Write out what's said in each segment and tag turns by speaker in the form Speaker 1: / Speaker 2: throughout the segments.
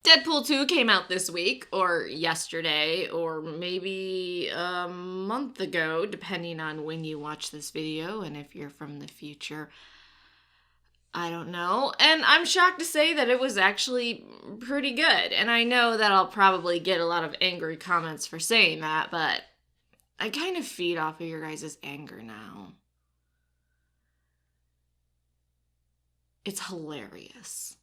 Speaker 1: Deadpool 2 came out this week, or yesterday, or maybe a month ago, depending on when you watch this video, and if you're from the future, I don't know. And I'm shocked to say that it was actually pretty good, and I know that I'll probably get a lot of angry comments for saying that, but I kind of feed off of your guys' anger now. It's hilarious.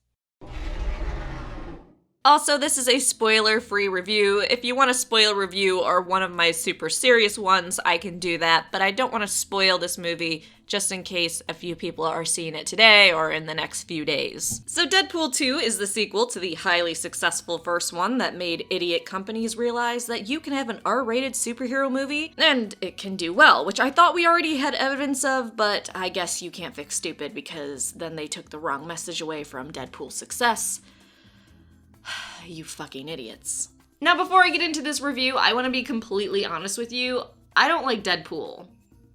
Speaker 1: Also, this is a spoiler-free review. If you want a spoiler review or one of my super serious ones, I can do that, but I don't want to spoil this movie just in case a few people are seeing it today or in the next few days. So Deadpool 2 is the sequel to the highly successful first one that made idiot companies realize that you can have an R-rated superhero movie, and it can do well, which I thought we already had evidence of, but I guess you can't fix stupid because then they took the wrong message away from Deadpool's success. You fucking idiots. Now, before I get into this review, I want to be completely honest with you. I don't like Deadpool.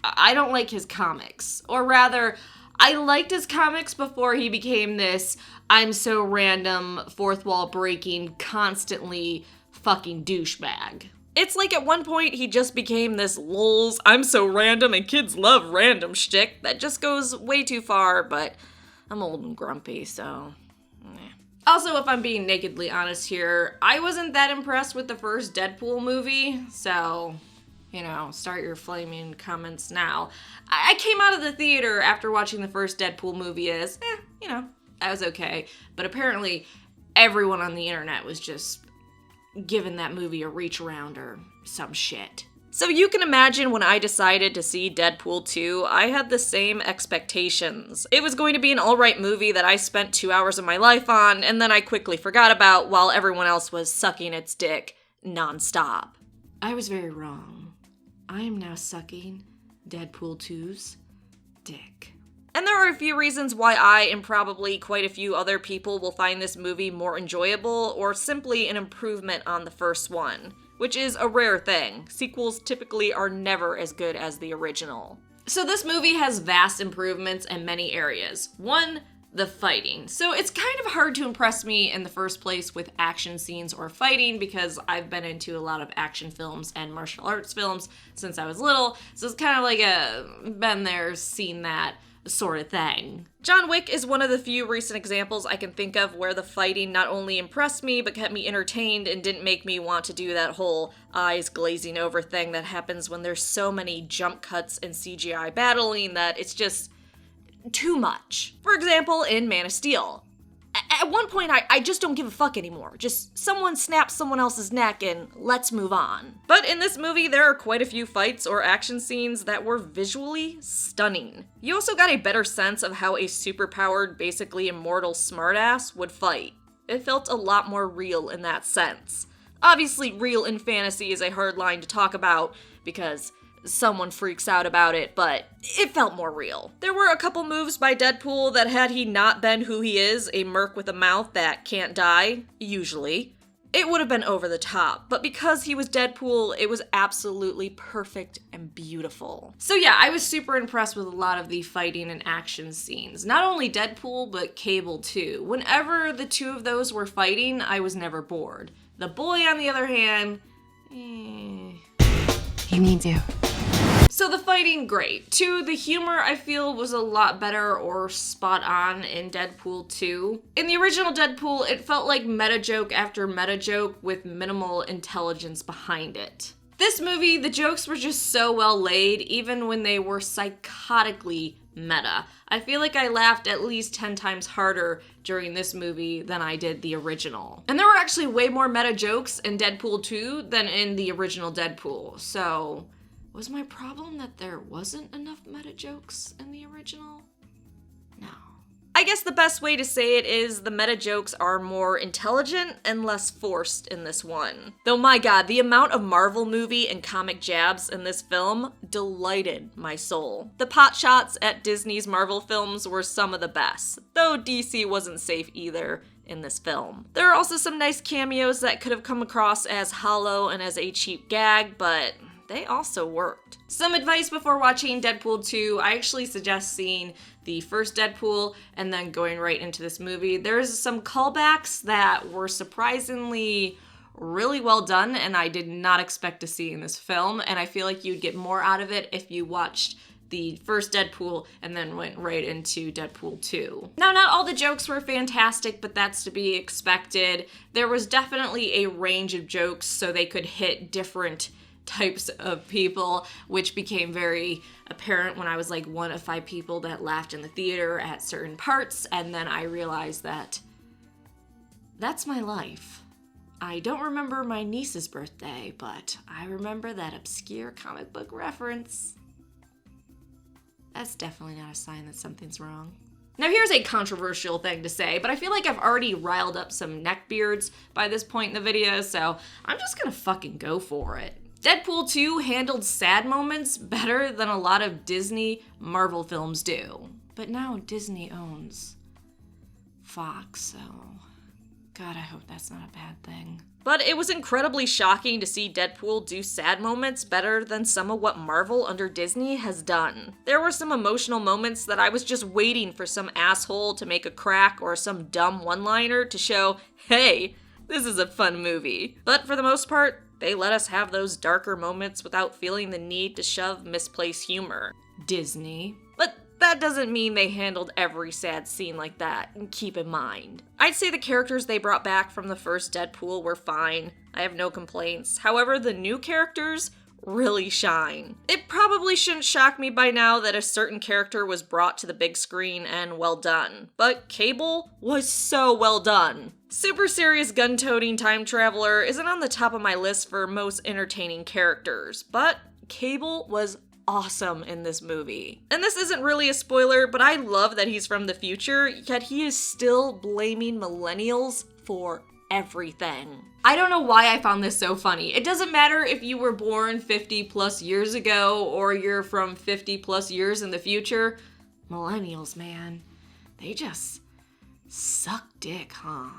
Speaker 1: I don't like his comics. Or rather, I liked his comics before he became this I'm so random, fourth wall breaking, constantly fucking douchebag. It's like at one point he just became this lols, I'm so random and kids love random shtick that just goes way too far, but I'm old and grumpy, so... Also, if I'm being nakedly honest here, I wasn't that impressed with the first Deadpool movie, so, you know, start your flaming comments now. I came out of the theater after watching the first Deadpool movie as, you know, that was okay. But apparently, everyone on the internet was just giving that movie a reach around or some shit. So you can imagine when I decided to see Deadpool 2, I had the same expectations. It was going to be an alright movie that I spent 2 hours of my life on, and then I quickly forgot about while everyone else was sucking its dick nonstop. I was very wrong. I am now sucking Deadpool 2's dick. And there are a few reasons why I and probably quite a few other people will find this movie more enjoyable or simply an improvement on the first one. Which is a rare thing. Sequels typically are never as good as the original. So this movie has vast improvements in many areas. One, the fighting. So it's kind of hard to impress me in the first place with action scenes or fighting because I've been into a lot of action films and martial arts films since I was little. So it's kind of like a been there, seen that sort of thing. John Wick is one of the few recent examples I can think of where the fighting not only impressed me, but kept me entertained and didn't make me want to do that whole eyes glazing over thing that happens when there's so many jump cuts and CGI battling that it's just too much. For example, in Man of Steel. At one point, I just don't give a fuck anymore. Just someone snaps someone else's neck and let's move on. But in this movie, there are quite a few fights or action scenes that were visually stunning. You also got a better sense of how a superpowered, basically immortal smartass would fight. It felt a lot more real in that sense. Obviously, real in fantasy is a hard line to talk about because someone freaks out about it, but it felt more real. There were a couple moves by Deadpool that had he not been who he is, a merc with a mouth that can't die, usually, it would have been over the top. But because he was Deadpool, it was absolutely perfect and beautiful. So yeah, I was super impressed with a lot of the fighting and action scenes. Not only Deadpool, but Cable too. Whenever the two of those were fighting, I was never bored. The boy, on the other hand,
Speaker 2: He needs you.
Speaker 1: So the fighting, great. 2, the humor I feel was a lot better or spot on in Deadpool 2. In the original Deadpool, it felt like meta joke after meta joke with minimal intelligence behind it. This movie, the jokes were just so well laid, even when they were psychotically meta. I feel like I laughed at least 10 times harder during this movie than I did the original. And there were actually way more meta jokes in Deadpool 2 than in the original Deadpool, so... was my problem that there wasn't enough meta jokes in the original? No. I guess the best way to say it is the meta jokes are more intelligent and less forced in this one. Though my god, the amount of Marvel movie and comic jabs in this film delighted my soul. The pot shots at Disney's Marvel films were some of the best, though DC wasn't safe either in this film. There are also some nice cameos that could have come across as hollow and as a cheap gag, but they also worked. Some advice before watching Deadpool 2, I actually suggest seeing the first Deadpool and then going right into this movie. There's some callbacks that were surprisingly really well done, and I did not expect to see in this film, and I feel like you'd get more out of it if you watched the first Deadpool and then went right into Deadpool 2. Now, not all the jokes were fantastic, but that's to be expected. There was definitely a range of jokes so they could hit different types of people, which became very apparent when I was like one of 5 people that laughed in the theater at certain parts, and then I realized that that's my life. I don't remember my niece's birthday, but I remember that obscure comic book reference. That's definitely not a sign that something's wrong. Now here's a controversial thing to say, but I feel like I've already riled up some neckbeards by this point in the video, so I'm just gonna fucking go for it. Deadpool 2 handled sad moments better than a lot of Disney Marvel films do. But now Disney owns Fox, so God, I hope that's not a bad thing. But it was incredibly shocking to see Deadpool do sad moments better than some of what Marvel under Disney has done. There were some emotional moments that I was just waiting for some asshole to make a crack or some dumb one-liner to show, hey, this is a fun movie. But for the most part, they let us have those darker moments without feeling the need to shove misplaced humor. Disney. But that doesn't mean they handled every sad scene like that, and keep in mind. I'd say the characters they brought back from the first Deadpool were fine. I have no complaints. However, the new characters really shine. It probably shouldn't shock me by now that a certain character was brought to the big screen and well done, but Cable was so well done. Super serious gun-toting time traveler isn't on the top of my list for most entertaining characters, but Cable was awesome in this movie. And this isn't really a spoiler, but I love that he's from the future, yet he is still blaming millennials for everything. I don't know why I found this so funny. It doesn't matter if you were born 50 plus years ago or you're from 50 plus years in the future. Millennials, man, they just suck dick, huh?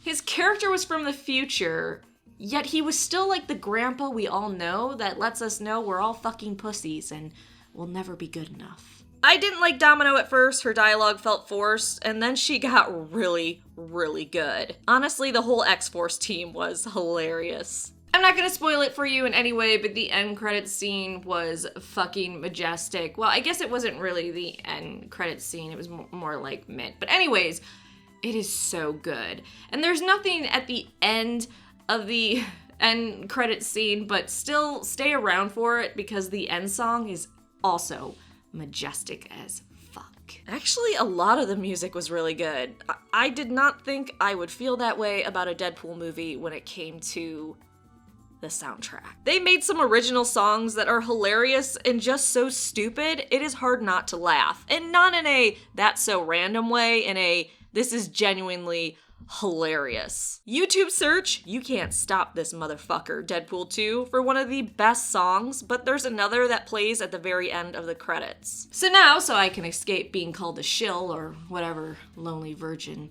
Speaker 1: His character was from the future, yet he was still like the grandpa we all know that lets us know we're all fucking pussies and we'll never be good enough. I didn't like Domino at first, her dialogue felt forced, and then she got really, really good. Honestly, the whole X-Force team was hilarious. I'm not gonna spoil it for you in any way, but the end credits scene was fucking majestic. Well, I guess it wasn't really the end credits scene, it was more like mid. But anyways, it is so good. And there's nothing at the end of the end credits scene, but still stay around for it because the end song is also majestic as fuck. Actually, a lot of the music was really good. I did not think I would feel that way about a Deadpool movie when it came to the soundtrack. They made some original songs that are hilarious and just so stupid, it is hard not to laugh. And not in a that's so random way, in a this is genuinely hilarious. YouTube search You Can't Stop This Motherfucker Deadpool 2 for one of the best songs, but there's another that plays at the very end of the credits. So now, so I can escape being called a shill or whatever lonely virgin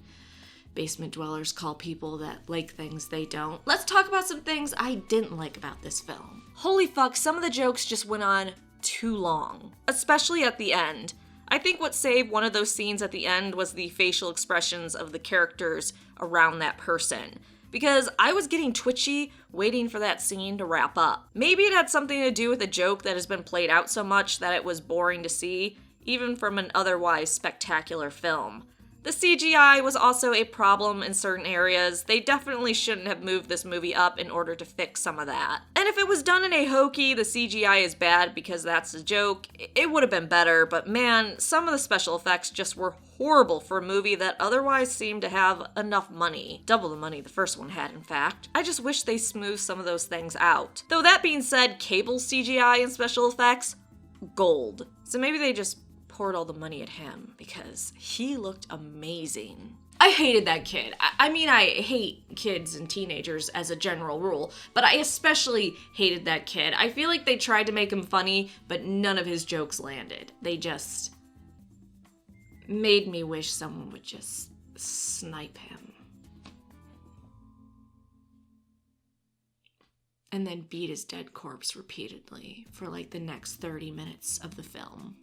Speaker 1: basement dwellers call people that like things they don't, let's talk about some things I didn't like about this film. Holy fuck, some of the jokes just went on too long, especially at the end. I think what saved one of those scenes at the end was the facial expressions of the characters around that person, because I was getting twitchy waiting for that scene to wrap up. Maybe it had something to do with a joke that has been played out so much that it was boring to see, even from an otherwise spectacular film. The CGI was also a problem in certain areas. They definitely shouldn't have moved this movie up in order to fix some of that. And if it was done in a hokey, the CGI is bad because that's a joke, it would have been better, but man, some of the special effects just were horrible for a movie that otherwise seemed to have enough money. Double the money the first one had, in fact. I just wish they smoothed some of those things out. Though that being said, Cable's CGI and special effects, gold. So maybe they just poured all the money at him because he looked amazing. I hated that kid. I mean, I hate kids and teenagers as a general rule, but I especially hated that kid. I feel like they tried to make him funny, but none of his jokes landed. They just made me wish someone would just snipe him. and then beat his dead corpse repeatedly for like the next 30 minutes of the film.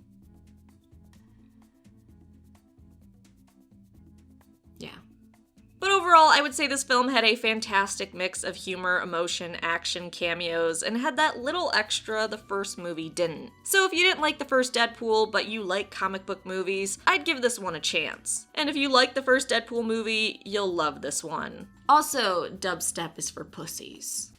Speaker 1: Yeah. But overall, I would say this film had a fantastic mix of humor, emotion, action, cameos, and had that little extra the first movie didn't. So if you didn't like the first Deadpool, but you like comic book movies, I'd give this one a chance. And if you like the first Deadpool movie, you'll love this one. Also, dubstep is for pussies.